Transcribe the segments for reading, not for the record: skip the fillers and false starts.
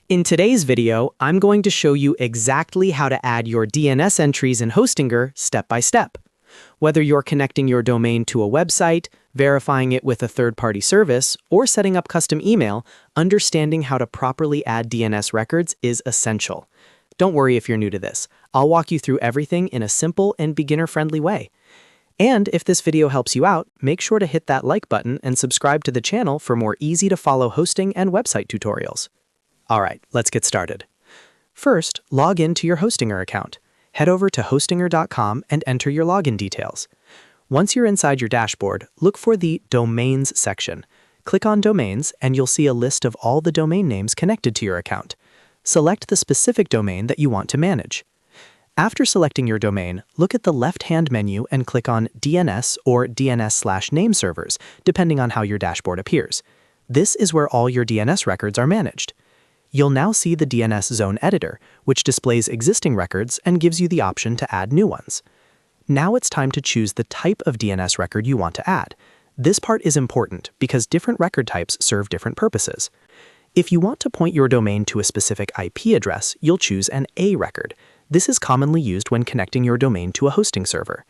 In today's video, I'm going to show you exactly how to add your DNS entries in Hostinger step by step. Whether you're connecting your domain to a website, verifying it with a third-party service, or setting up custom email, understanding how to properly add DNS records is essential. Don't worry if you're new to this. I'll walk you through everything in a simple and beginner-friendly way. And if this video helps you out, make sure to hit that like button and subscribe to the channel for more easy-to-follow hosting and website tutorials. All right, let's get started. First, log in to your Hostinger account. Head over to hostinger.com and enter your login details. Once you're inside your dashboard, look for the Domains section. Click on Domains and you'll see a list of all the domain names connected to your account. Select the specific domain that you want to manage. After selecting your domain, look at the left-hand menu and click on DNS or DNS/Nameservers, depending on how your dashboard appears. This is where all your DNS records are managed. You'll now see the DNS Zone Editor, which displays existing records and gives you the option to add new ones. Now it's time to choose the type of DNS record you want to add. This part is important because different record types serve different purposes. If you want to point your domain to a specific IP address, you'll choose an A record. This is commonly used when connecting your domain to a hosting server.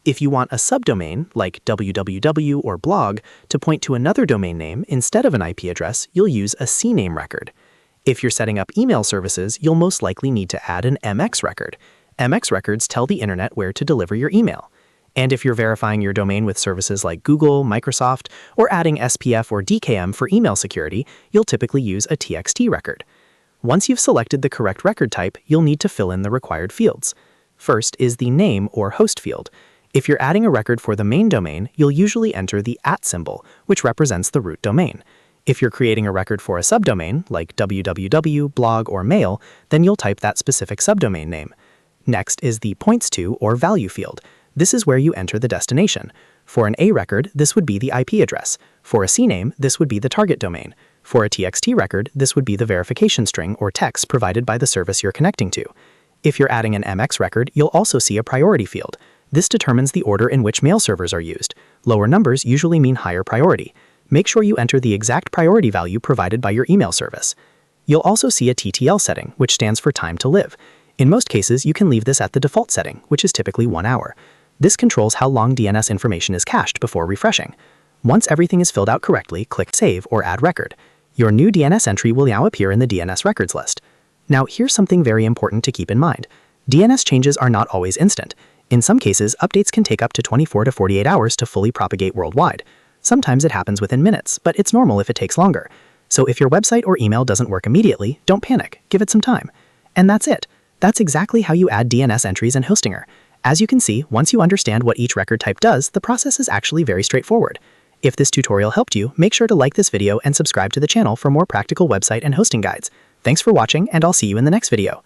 If you want a subdomain, like www or blog, to point to another domain name instead of an IP address, you'll use a CNAME record. If you're setting up email services, you'll most likely need to add an MX record. MX records tell the internet where to deliver your email. And if you're verifying your domain with services like Google, Microsoft, or adding SPF or DKIM for email security, you'll typically use a TXT record. Once you've selected the correct record type, you'll need to fill in the required fields. First is the name or host field. If you're adding a record for the main domain, you'll usually enter the @ symbol, which represents the root domain. If you're creating a record for a subdomain, like www, blog, or mail, then you'll type that specific subdomain name. Next is the points to or value field. This is where you enter the destination. For an A record, this would be the IP address. For a CNAME, this would be the target domain. For a TXT record, this would be the verification string or text provided by the service you're connecting to. If you're adding an MX record, you'll also see a priority field. This determines the order in which mail servers are used. Lower numbers usually mean higher priority. Make sure you enter the exact priority value provided by your email service. You'll also see a TTL setting, which stands for time to live. In most cases, you can leave this at the default setting, which is typically 1 hour. This controls how long DNS information is cached before refreshing. Once everything is filled out correctly, click Save or Add Record. Your new DNS entry will now appear in the DNS records list. Now, here's something very important to keep in mind. DNS changes are not always instant. In some cases, updates can take up to 24 to 48 hours to fully propagate worldwide. Sometimes it happens within minutes, but it's normal if it takes longer. So if your website or email doesn't work immediately, don't panic, give it some time. And that's it. That's exactly how you add DNS entries in Hostinger. As you can see, once you understand what each record type does, the process is actually very straightforward. If this tutorial helped you, make sure to like this video and subscribe to the channel for more practical website and hosting guides. Thanks for watching, and I'll see you in the next video.